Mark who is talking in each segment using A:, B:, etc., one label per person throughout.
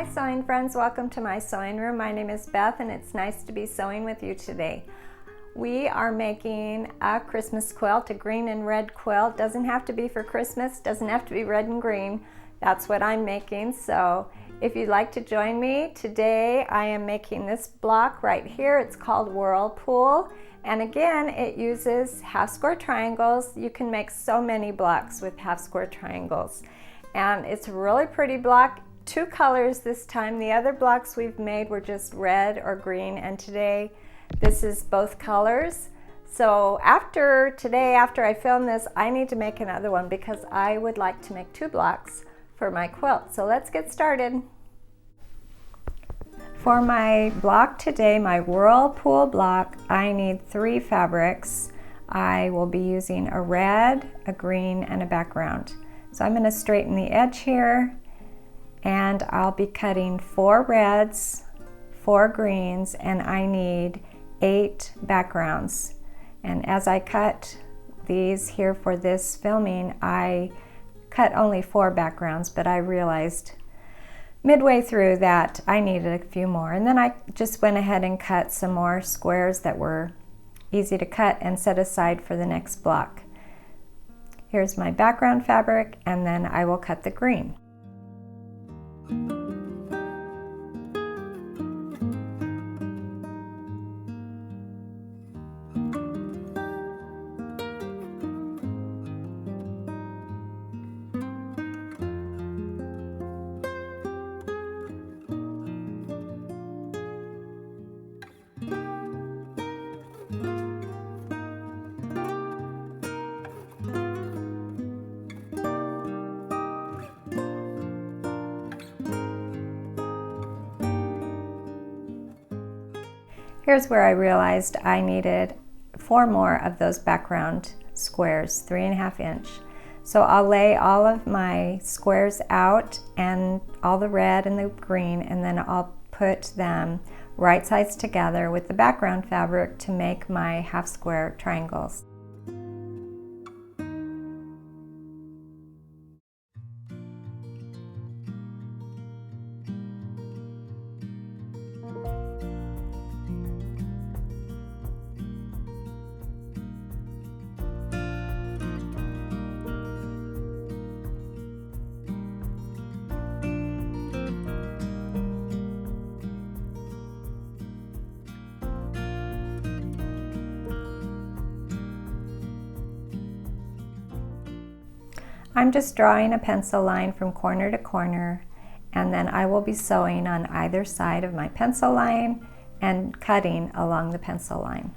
A: Hi sewing friends, welcome to my sewing room. My name is Beth and it's nice to be sewing with you today. We are making a Christmas quilt, a green and red quilt. Doesn't have to be for Christmas, doesn't have to be red and green. That's what I'm making. So if you'd like to join me, today I am making this block right here. It's called Whirlpool. And again, it uses half square triangles. You can make so many blocks with half square triangles. And it's a really pretty block. Two colors this time. The other blocks we've made were just red or green, and today this is both colors. So after I film this, I need to make another one because I would like to make two blocks for my quilt. So let's get started. For my block today, my Whirlpool block, I need 3 fabrics. I will be using a red, a green, and a background. So I'm going to straighten the edge here, and I'll be cutting 4 reds, 4 greens, and I need 8 backgrounds. And as I cut these here for this filming, I cut only 4 backgrounds, but I realized midway through that I needed a few more. And then I just went ahead and cut some more squares that were easy to cut and set aside for the next block. Here's my background fabric, and then I will cut the green. Here's where I realized I needed 4 more of those background squares, 3.5 inch. So I'll lay all of my squares out and all the red and the green, and then I'll put them right sides together with the background fabric to make my half square triangles. I'm just drawing a pencil line from corner to corner, and then I will be sewing on either side of my pencil line and cutting along the pencil line.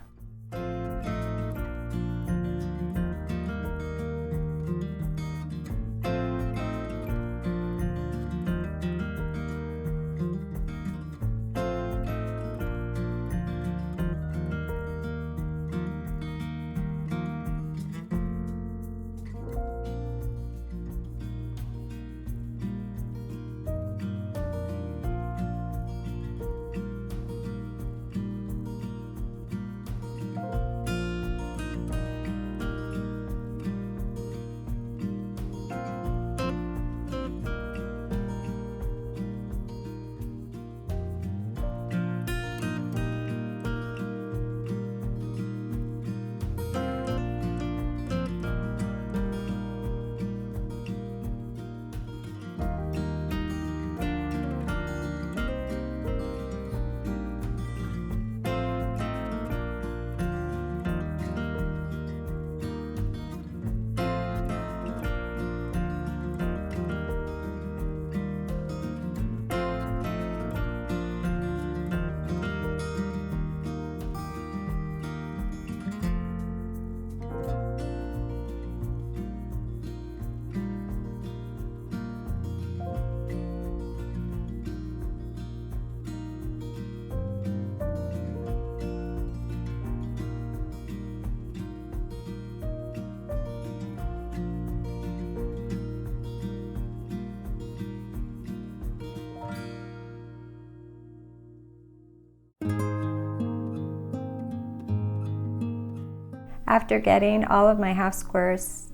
A: After getting all of my half squares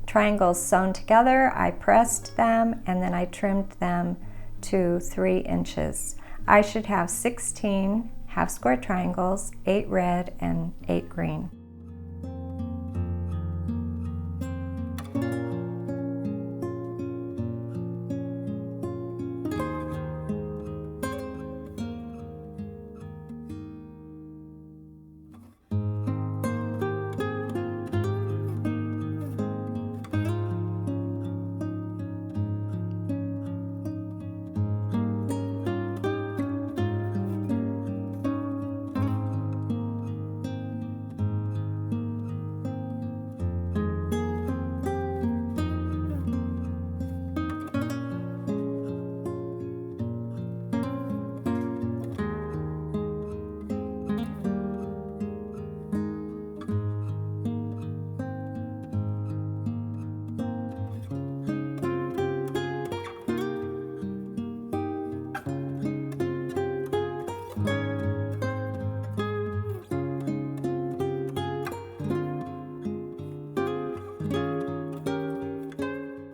A: triangles sewn together, I pressed them and then I trimmed them to 3 inches. I should have 16 half square triangles, 8 red and 8 green.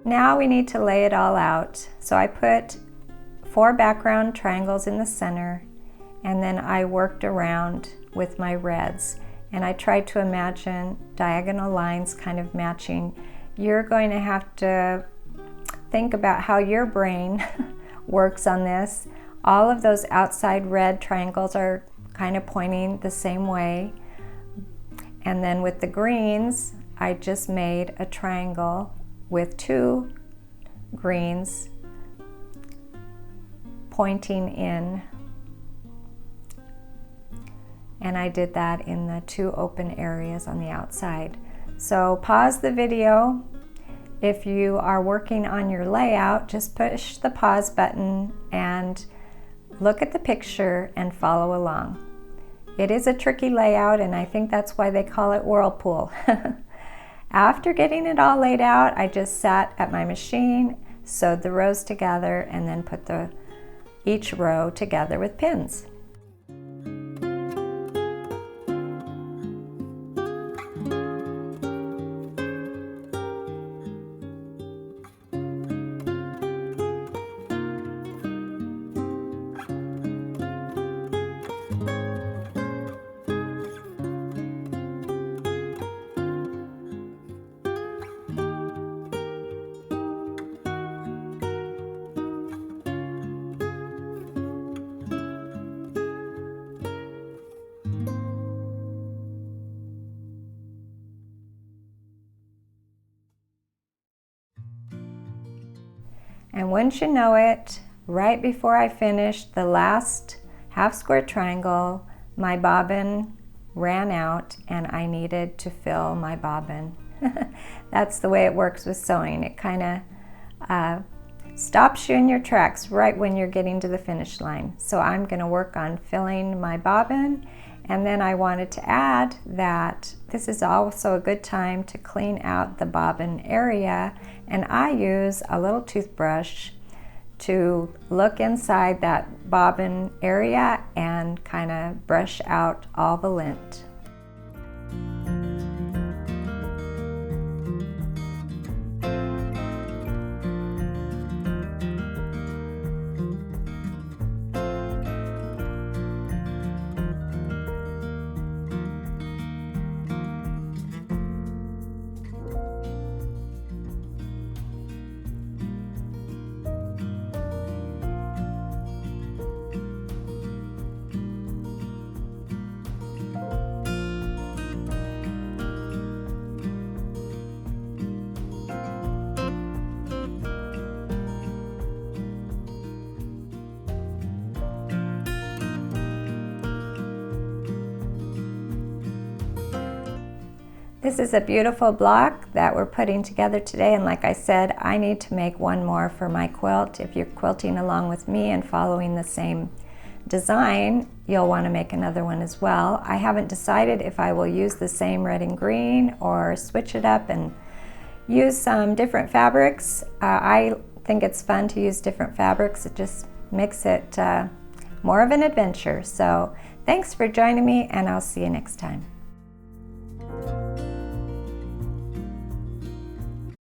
A: Now we need to lay it all out. So I put 4 background triangles in the center, and then I worked around with my reds, and I tried to imagine diagonal lines kind of matching. You're going to have to think about how your brain works on this. All of those outside red triangles are kind of pointing the same way. And then with the greens, I just made a triangle with 2 greens pointing in, and I did that in the 2 open areas on the outside. So pause the video. If you are working on your layout, just push the pause button and look at the picture and follow along. It is a tricky layout, and I think that's why they call it whirlpool. After getting it all laid out, I just sat at my machine, sewed the rows together, and then put each row together with pins. And wouldn't you know it, right before I finished the last half square triangle, my bobbin ran out and I needed to fill my bobbin. That's the way it works with sewing. It kind of stops you in your tracks right when you're getting to the finish line. So I'm going to work on filling my bobbin, and then I wanted to add that this is also a good time to clean out the bobbin area, and I use a little toothbrush to look inside that bobbin area and kind of brush out all the lint. This is a beautiful block that we're putting together today, and like I said, I need to make one more for my quilt. If you're quilting along with me and following the same design, you'll want to make another one as well. I haven't decided if I will use the same red and green or switch it up and use some different fabrics. I think it's fun to use different fabrics. It just makes it more of an adventure. So thanks for joining me, and I'll see you next time.